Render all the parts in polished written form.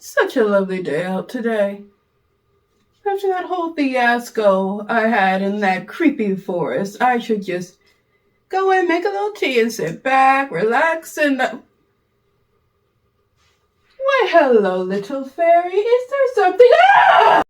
Such a lovely day out today. After that whole fiasco I had in that creepy forest, I should just go in, make a little tea, and sit back, relax, and... Why, hello, little fairy. Is there something... Ah!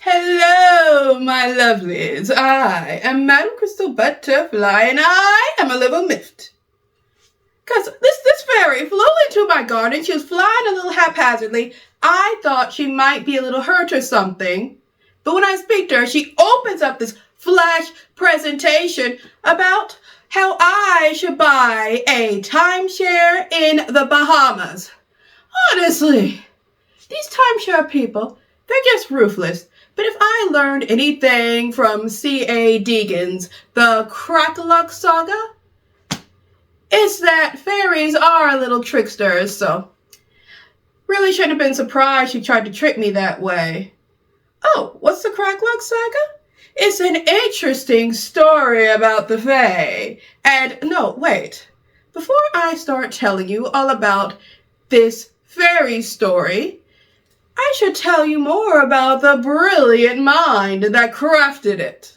Hello, my lovelies. I am Madam Crystal Butterfly, and I am a little miffed. Because this fairy flew into my garden. She was flying a little haphazardly. I thought she might be a little hurt or something. But when I speak to her, she opens up this flash presentation about how I should buy a timeshare in the Bahamas. Honestly, these timeshare people, they're just ruthless. But if I learned anything from C.A.Deegan's The Cracklock Saga, it's that fairies are a little tricksters, so really shouldn't have been surprised she tried to trick me that way. Oh, what's the Cracklock Saga? It's an interesting story about the Fae. And no, wait. Before I start telling you all about this fairy story, I should tell you more about the brilliant mind that crafted it.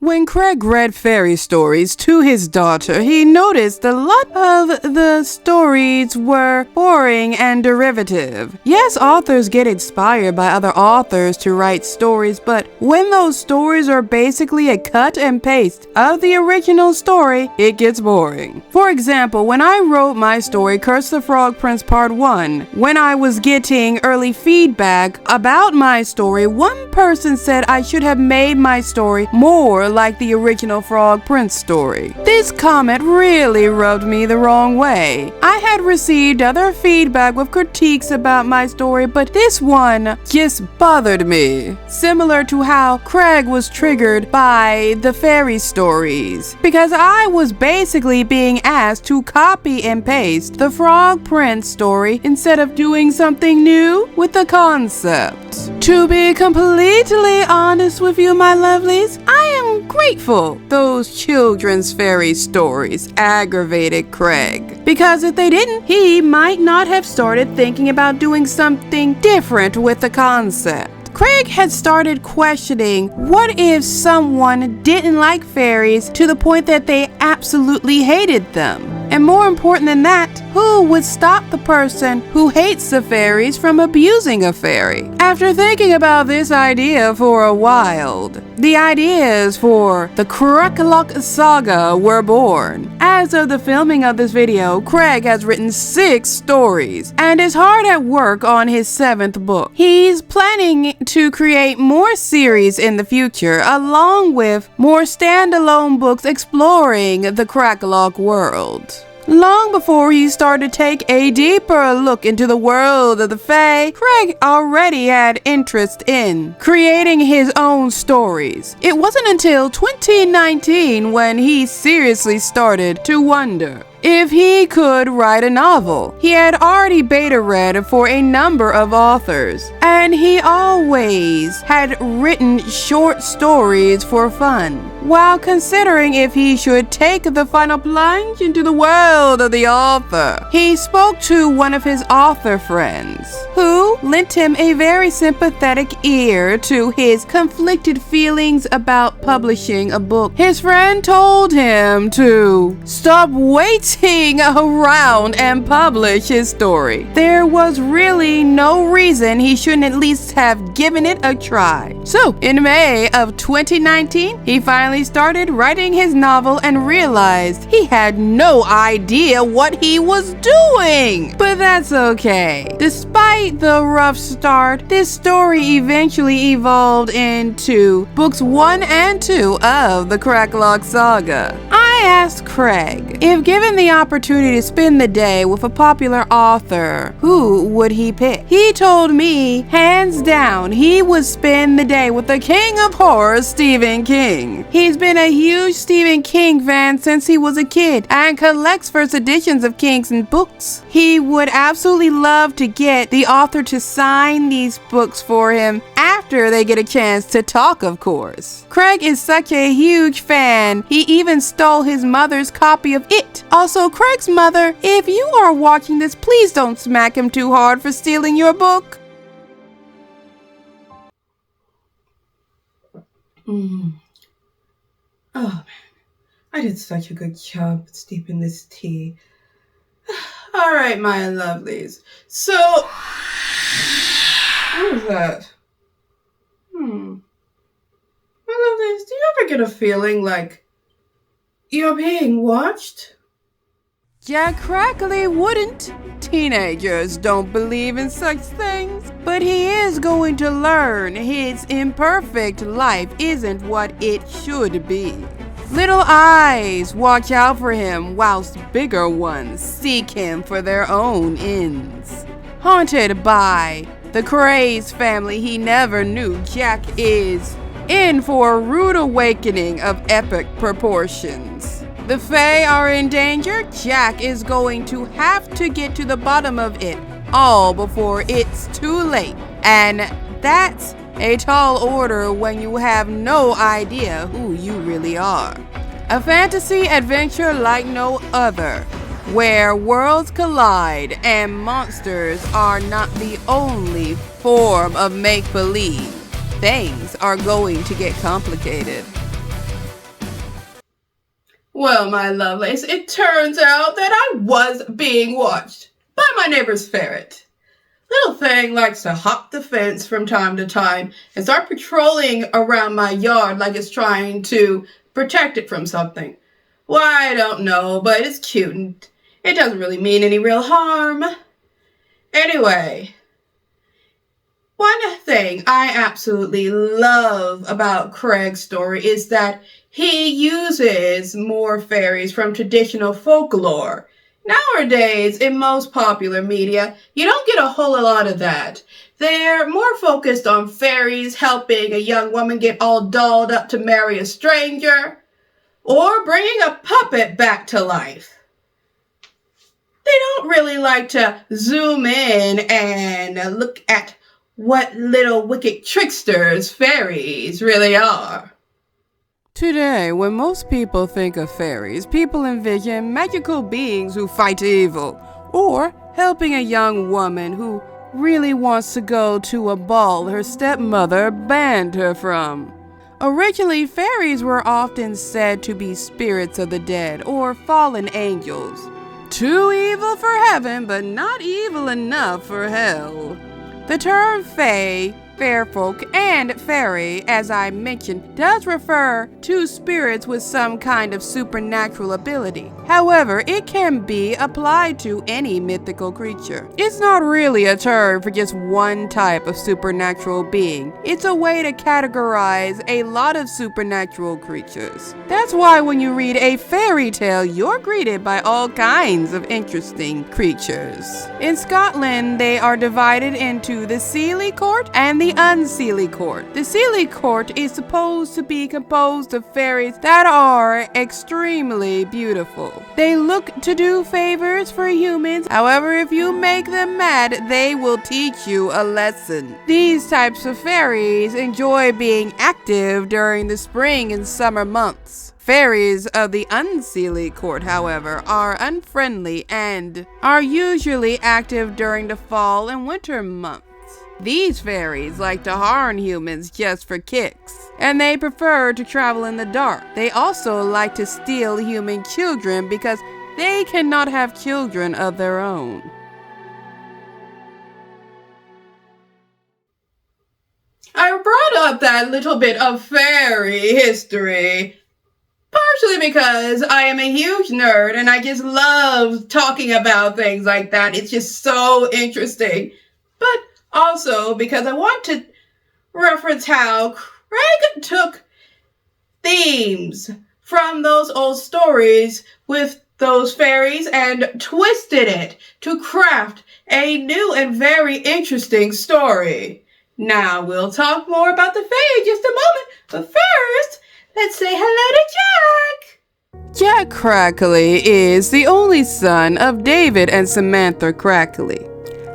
When Craig read fairy stories to his daughter, he noticed a lot of the stories were boring and derivative. Yes, authors get inspired by other authors to write stories, but when those stories are basically a cut and paste of the original story, it gets boring. For example, when I wrote my story, Curse the Frog Prince Part 1, when I was getting early feedback about my story, one person said I should have made my story more like the original Frog Prince story. This comment really rubbed me the wrong way. I had received other feedback with critiques about my story, but this one just bothered me. Similar to how Craig was triggered by the fairy stories, because I was basically being asked to copy and paste the Frog Prince story instead of doing something new with the concept. To be completely honest with you, my lovelies, I am grateful those children's fairy stories aggravated Craig, because if they didn't, he might not have started thinking about doing something different with the concept. Craig had started questioning, what if someone didn't like fairies to the point that they absolutely hated them? And more important than that, who would stop the person who hates the fairies from abusing a fairy? After thinking about this idea for a while, the ideas for the Cracklock Saga were born. As of the filming of this video, Craig has written 6 stories and is hard at work on his 7th book. He's planning to create more series in the future, along with more standalone books exploring the Cracklock world. Long before he started to take a deeper look into the world of the Fae, Craig already had interest in creating his own stories. It wasn't until 2019 when he seriously started to wonder if he could write a novel. He had already beta read for a number of authors, and he always had written short stories for fun, while considering if he should take the final plunge into the world of the author. He spoke to one of his author friends, who lent him a very sympathetic ear to his conflicted feelings about publishing a book. His friend told him to stop waiting around and publish his story. There was really no reason he shouldn't at least have given it a try. So, in May of 2019, he finally started writing his novel and realized he had no idea what he was doing. But that's okay. Despite the rough start, this story eventually evolved into books 1 and 2 of the Cracklock Saga. I asked Craig if given the opportunity to spend the day with a popular author, who would he pick? He told me, hands down, he would spend the day with the king of horror, Stephen King. He's been a huge Stephen King fan since he was a kid and collects first editions of King's books. He would absolutely love to get the author to sign these books for him after they get a chance to talk, of course. Craig is such a huge fan, he even stole his mother's copy of it. Also, Craig's mother, if you are watching this, please don't smack him too hard for stealing your book. Oh man, I did such a good job steeping this tea. All right, my lovelies. So, what was that? My lovelies, do you ever get a feeling like you're being watched? Jack Cracklock wouldn't. Teenagers don't believe in such things, but he is going to learn his imperfect life isn't what it should be. Little eyes watch out for him, whilst bigger ones seek him for their own ends. Haunted by the crazed family he never knew, Jack is in for a rude awakening of epic proportions. The Fae are in danger. Jack is going to have to get to the bottom of it all before it's too late. And that's a tall order when you have no idea who you really are. A fantasy adventure like no other, where worlds collide and monsters are not the only form of make-believe. Things are going to get complicated. Well, my lovelies, it turns out that I was being watched by my neighbor's ferret. Little thing likes to hop the fence from time to time and start patrolling around my yard like it's trying to protect it from something. Why, I don't know, but it's cute and it doesn't really mean any real harm. Anyway, one thing I absolutely love about Craig's story is that he uses more fairies from traditional folklore. Nowadays, in most popular media, you don't get a whole lot of that. They're more focused on fairies helping a young woman get all dolled up to marry a stranger, or bringing a puppet back to life. They don't really like to zoom in and look at what little wicked tricksters fairies really are. Today, when most people think of fairies, people envision magical beings who fight evil, or helping a young woman who really wants to go to a ball her stepmother banned her from. Originally, fairies were often said to be spirits of the dead or fallen angels. Too evil for heaven, but not evil enough for hell. The term fae, fairfolk, and fairy, as I mentioned, does refer to spirits with some kind of supernatural ability. However, it can be applied to any mythical creature. It's not really a term for just one type of supernatural being. It's a way to categorize a lot of supernatural creatures. That's why when you read a fairy tale, you're greeted by all kinds of interesting creatures. In Scotland, they are divided into the Seelie Court and the Unseelie Court. The Seelie Court is supposed to be composed of fairies that are extremely beautiful. They look to do favors for humans. However, if you make them mad, they will teach you a lesson. These types of fairies enjoy being active during the spring and summer months. Fairies of the Unseelie Court, however, are unfriendly and are usually active during the fall and winter months. These fairies like to harm humans just for kicks, and they prefer to travel in the dark. They also like to steal human children because they cannot have children of their own. I brought up that little bit of fairy history partially because I am a huge nerd and I just love talking about things like that. It's just so interesting. But also because I want to reference how Craig took themes from those old stories with those fairies and twisted it to craft a new and very interesting story. Now we'll talk more about the Fae in just a moment, but first, let's say hello to Jack! Jack Cracklock is the only son of David and Samantha Cracklock.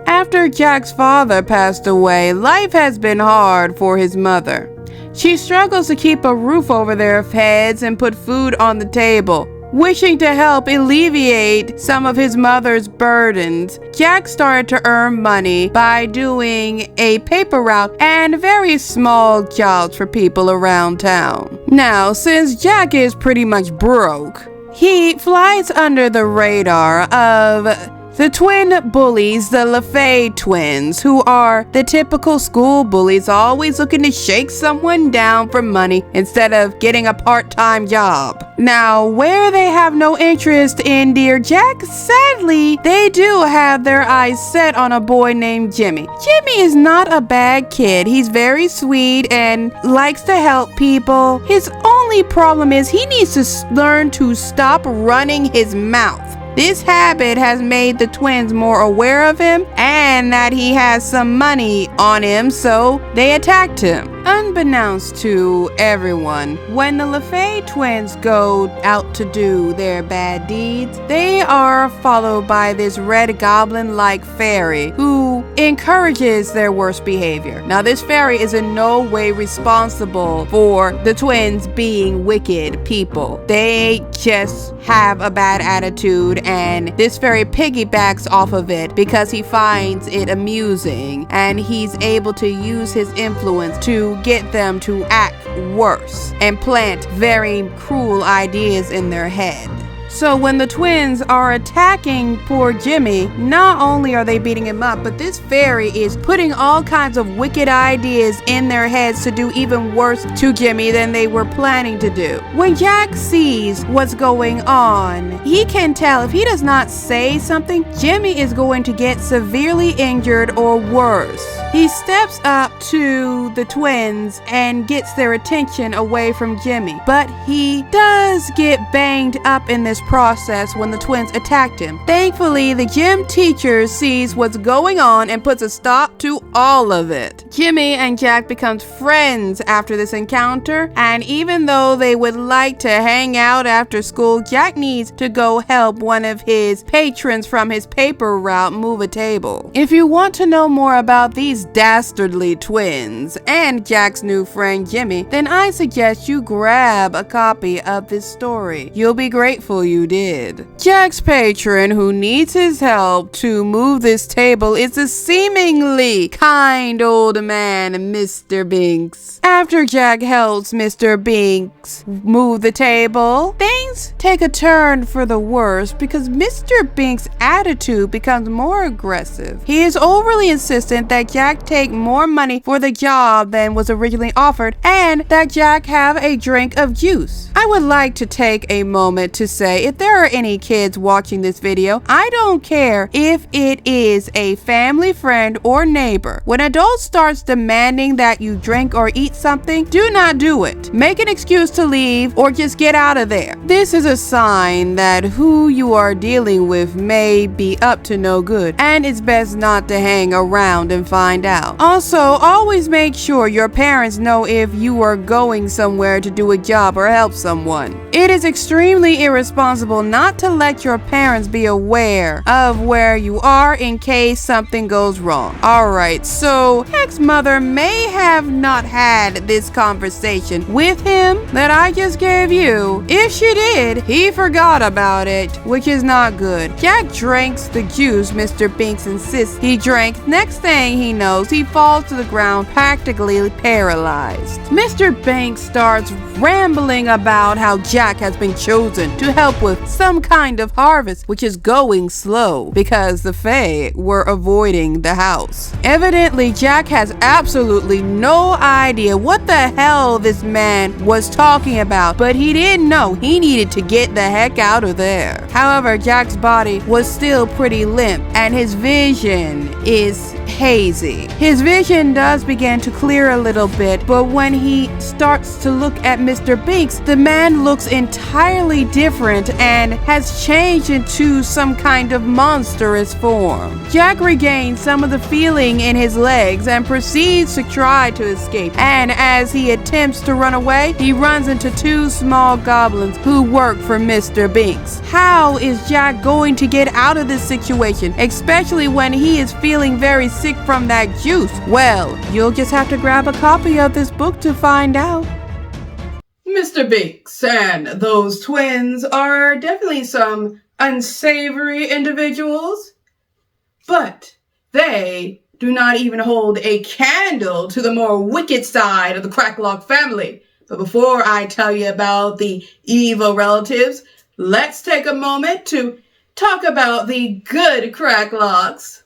After Jack's father passed away, life has been hard for his mother. She struggles to keep a roof over their heads and put food on the table. Wishing to help alleviate some of his mother's burdens, Jack started to earn money by doing a paper route and very small jobs for people around town. Now, since Jack is pretty much broke, he flies under the radar of the twin bullies, the LaFay twins, who are the typical school bullies, always looking to shake someone down for money instead of getting a part-time job. Now, where they have no interest in dear Jack, sadly, they do have their eyes set on a boy named Jimmy. Jimmy is not a bad kid. He's very sweet and likes to help people. His only problem is he needs to learn to stop running his mouth. This habit has made the twins more aware of him and that he has some money on him, so they attacked him. Unbeknownst to everyone, when the LaFay twins go out to do their bad deeds, they are followed by this red goblin-like fairy who encourages their worst behavior. Now, this fairy is in no way responsible for the twins being wicked people. They just have a bad attitude, and this fairy piggybacks off of it because he finds it amusing, and he's able to use his influence to get them to act worse and plant very cruel ideas in their head. So when the twins are attacking poor Jimmy, not only are they beating him up, but this fairy is putting all kinds of wicked ideas in their heads to do even worse to Jimmy than they were planning to do. When Jack sees what's going on, he can tell if he does not say something, Jimmy is going to get severely injured or worse. He steps up to the twins and gets their attention away from Jimmy, but he does get banged up in this process when the twins attacked him. Thankfully, the gym teacher sees what's going on and puts a stop to all of it. Jimmy and Jack becomes friends after this encounter, and even though they would like to hang out after school, Jack needs to go help one of his patrons from his paper route move a table. If you want to know more about these dastardly twins and Jack's new friend Jimmy, then I suggest you grab a copy of this story. You'll be grateful you did. Jack's patron who needs his help to move this table is a seemingly kind old man, Mr. Binks. After Jack helps Mr. Binks move the table, things take a turn for the worse because Mr. Binks' attitude becomes more aggressive. He is overly insistent that Jack take more money for the job than was originally offered and that Jack have a drink of juice. I would like to take a moment to say, if there are any kids watching this video, I don't care if it is a family friend or neighbor. When adults starts demanding that you drink or eat something, do not do it. Make an excuse to leave or just get out of there. This is a sign that who you are dealing with may be up to no good, and it's best not to hang around and find out. Also, always make sure your parents know if you are going somewhere to do a job or help someone. It is extremely irresponsible not to let your parents be aware of where you are in case something goes wrong. Alright, so Jack's mother may have not had this conversation with him that I just gave you. If she did, he forgot about it, which is not good. Jack drinks the juice Mr. Binks insists he drank. Next thing he knows, he falls to the ground practically paralyzed. Mr. Binks starts rambling about how Jack has been chosen to help with some kind of harvest, which is going slow because the Fae were avoiding the house. Evidently, Jack has absolutely no idea what the hell this man was talking about, but he didn't know he needed needed to get the heck out of there. However, Jack's body was still pretty limp and his vision is hazy. His vision does begin to clear a little bit, but when he starts to look at Mr. Binks, the man looks entirely different and has changed into some kind of monstrous form. Jack regains some of the feeling in his legs and proceeds to try to escape, and as he attempts to run away, he runs into two small goblins who work for Mr. Binks. How is Jack going to get out of this situation, especially when he is feeling very sick from that juice? Well, you'll just have to grab a copy of this book to find out. Mr. Binks and those twins are definitely some unsavory individuals, but they do not even hold a candle to the more wicked side of the Cracklock family. But before I tell you about the evil relatives, let's take a moment to talk about the good Cracklocks.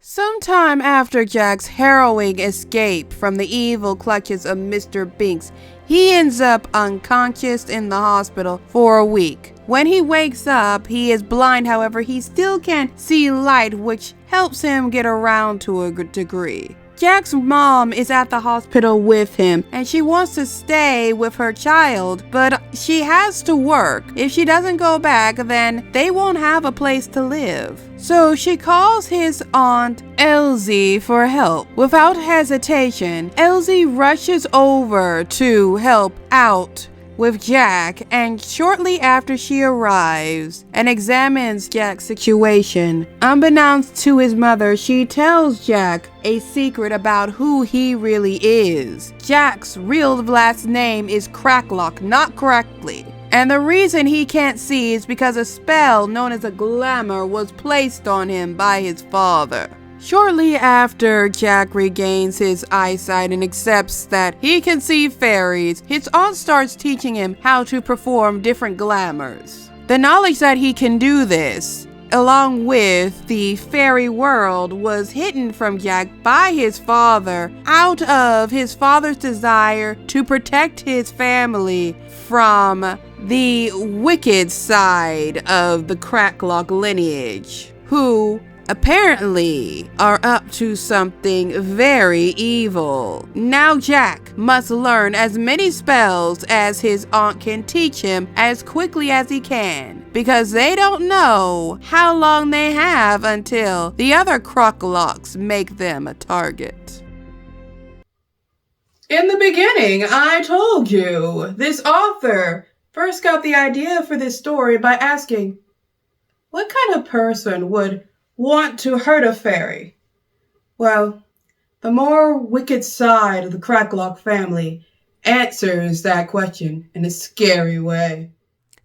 Sometime after Jack's harrowing escape from the evil clutches of Mr. Binks, he ends up unconscious in the hospital for a week. When he wakes up, he is blind, however, he still can see light, which helps him get around to a degree. Jack's mom is at the hospital with him, and she wants to stay with her child, but she has to work. If she doesn't go back, then they won't have a place to live. So she calls his aunt Elsie for help. Without hesitation, Elsie rushes over to help out with Jack, and shortly after she arrives and examines Jack's situation, unbeknownst to his mother, she tells Jack a secret about who he really is. Jack's real last name is Cracklock, not Crackly. And the reason he can't see is because a spell known as a glamour was placed on him by his father. Shortly after Jack regains his eyesight and accepts that he can see fairies, his aunt starts teaching him how to perform different glamours. The knowledge that he can do this, along with the fairy world, was hidden from Jack by his father out of his father's desire to protect his family from the wicked side of the Cracklock lineage, who apparently are up to something very evil. Now Jack must learn as many spells as his aunt can teach him as quickly as he can, because they don't know how long they have until the other Cracklocks make them a target. In the beginning, I told you, this author first got the idea for this story by asking, what kind of person would want to hurt a fairy? Well, the more wicked side of the Cracklock family answers that question in a scary way.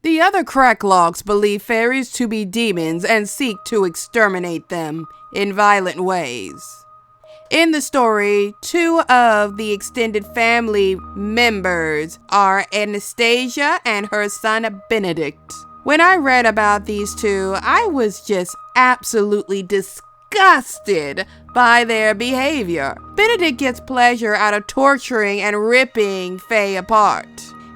The other Cracklocks believe fairies to be demons and seek to exterminate them in violent ways. In the story, two of the extended family members are Anastasia and her son Benedict. When I read about these two, I was just absolutely disgusted by their behavior. Benedict gets pleasure out of torturing and ripping Fae apart.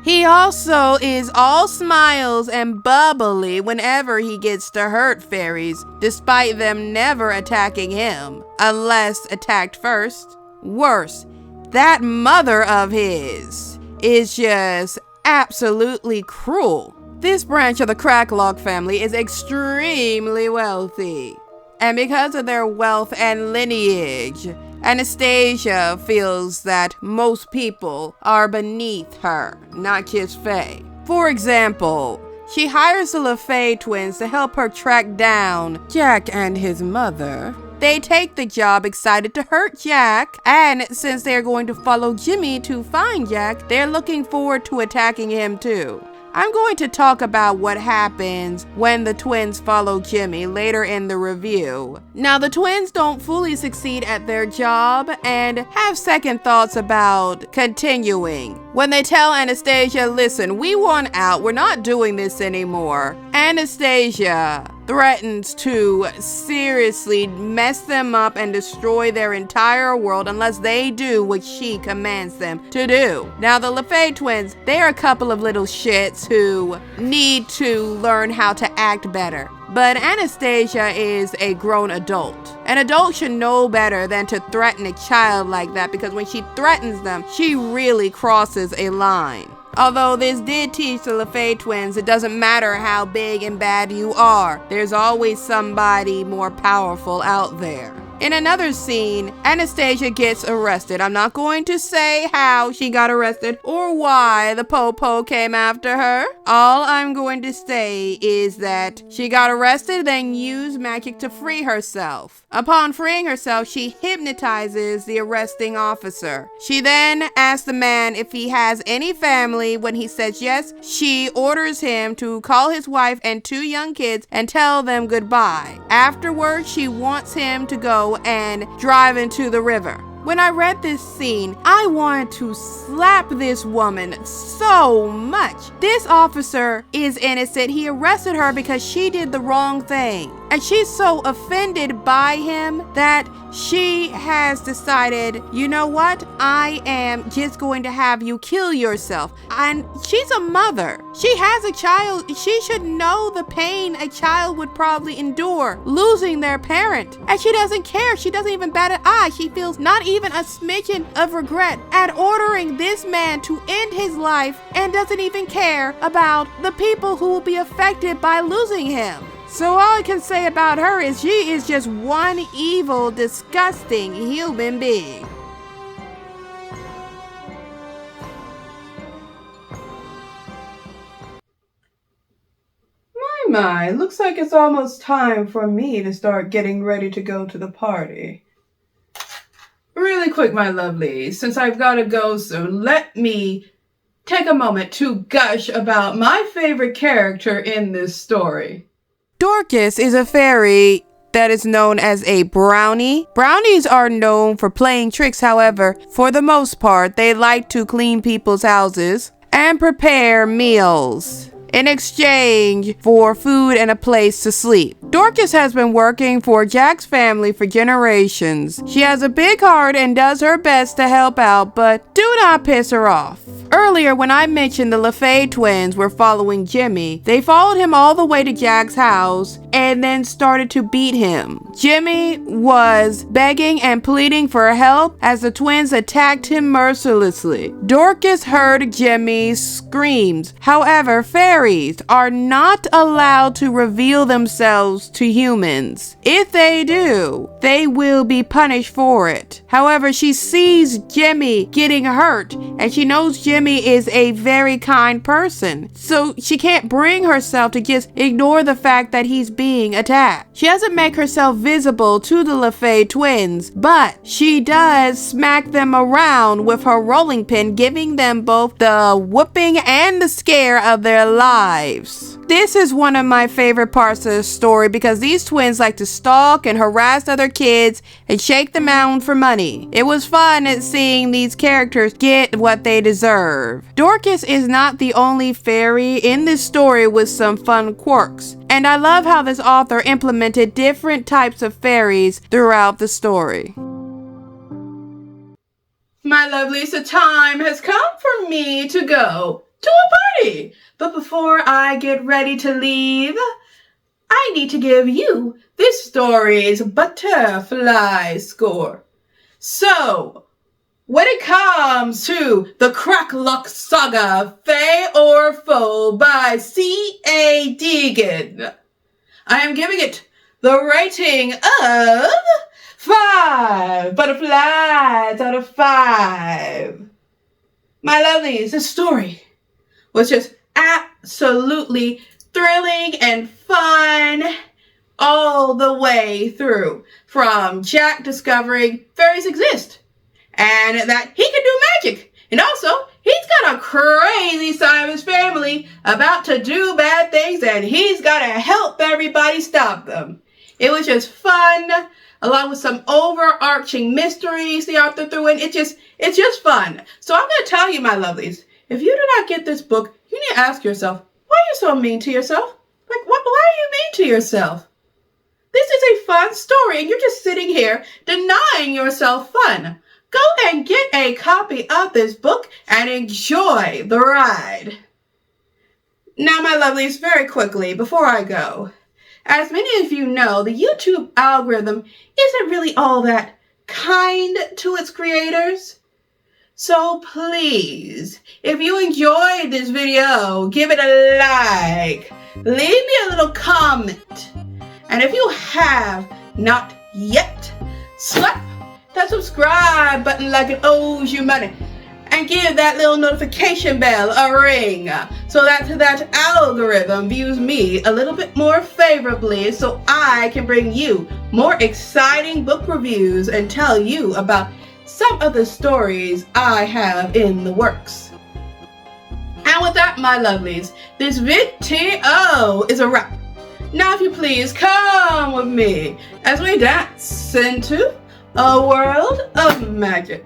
He also is all smiles and bubbly whenever he gets to hurt fairies, despite them never attacking him, unless attacked first. Worse, that mother of his is just absolutely cruel. This branch of the Cracklock family is extremely wealthy, and because of their wealth and lineage, Anastasia feels that most people are beneath her, not just Fae. For example, she hires the LaFae twins to help her track down Jack and his mother. They take the job excited to hurt Jack, and since they're going to follow Jimmy to find Jack, they're looking forward to attacking him too. I'm going to talk about what happens when the twins follow Jimmy later in the review. Now, the twins don't fully succeed at their job and have second thoughts about continuing. When they tell Anastasia, listen, we want out, we're not doing this anymore. Anastasia threatens to seriously mess them up and destroy their entire world unless they do what she commands them to do. Now, the LaFae twins, they are a couple of little shits who need to learn how to act better. But Anastasia is a grown adult. An adult should know better than to threaten a child like that, because when she threatens them, she really crosses a line. Although this did teach the LaFae twins it doesn't matter how big and bad you are, there's always somebody more powerful out there. In another scene, Anastasia gets arrested. I'm not going to say how she got arrested or why the Popo came after her. All I'm going to say is that she got arrested, then used magic to free herself. Upon freeing herself, she hypnotizes the arresting officer. She then asks the man if he has any family. When he says yes, she orders him to call his wife and 2 young kids and tell them goodbye. Afterwards, she wants him to go and drive into the river. When I read this scene, I wanted to slap this woman so much. This officer is innocent. He arrested her because she did the wrong thing. And she's so offended by him that she has decided, you know what? I am just going to have you kill yourself. And she's a mother. She has a child. She should know the pain a child would probably endure losing their parent. And she doesn't care. She doesn't even bat an eye. She feels not even a smidgen of regret at ordering this man to end his life, and doesn't even care about the people who will be affected by losing him. So all I can say about her is she is just one evil, disgusting human being. My, looks like it's almost time for me to start getting ready to go to the party. Really quick, my lovelies, since I've got to go soon, let me take a moment to gush about my favorite character in this story. Dorcas is a fairy that is known as a brownie. Brownies are known for playing tricks. However, for the most part, they like to clean people's houses and prepare meals in exchange for food and a place to sleep. Dorcas has been working for Jack's family for generations. She has a big heart and does her best to help out, but do not piss her off. Earlier, when I mentioned the LaFae twins were following Jimmy, they followed him all the way to Jack's house and then started to beat him. Jimmy was begging and pleading for help as the twins attacked him mercilessly. Dorcas heard Jimmy's screams. However, fairies are not allowed to reveal themselves to humans. If they do, they will be punished for it. However, she sees Jimmy getting hurt and she knows Jimmy is a very kind person. So she can't bring herself to just ignore the fact that he's being attacked. She doesn't make herself visible to the LaFae twins, but she does smack them around with her rolling pin, giving them both the whooping and the scare of their lives. This is one of my favorite parts of the story because these twins like to stalk and harass other kids and shake them out for money. It was fun at seeing these characters get what they deserve. Dorcas is not the only fairy in this story with some fun quirks, and I love how this author implemented different types of fairies throughout the story. My lovelies, the time has come for me to go to a party. But before I get ready to leave, I need to give you this story's butterfly score. So, when it comes to the Cracklock Saga Fae or Foe by C.A.Deegan, I am giving it the rating of 5 butterflies out of 5. My lovelies, this story was just absolutely thrilling and fun all the way through. From Jack discovering fairies exist and that he can do magic. And also, he's got a crazy side of his family about to do bad things and he's got to help everybody stop them. It was just fun, along with some overarching mysteries the author threw in. It's just fun. So I'm going to tell you, my lovelies, if you do not get this book, you need to ask yourself, why are you so mean to yourself? Like, what are you mean to yourself? This is a fun story and you're just sitting here denying yourself fun. Go and get a copy of this book and enjoy the ride. Now, my lovelies, very quickly, before I go, as many of you know, the YouTube algorithm isn't really all that kind to its creators. So please, if you enjoyed this video, give it a like, leave me a little comment, and if you have not yet, slap that subscribe button like it owes you money, and give that little notification bell a ring so that algorithm views me a little bit more favorably so I can bring you more exciting book reviews and tell you about some of the stories I have in the works. And with that, my lovelies, this video is a wrap. Now, if you please, come with me as we dance into a world of magic.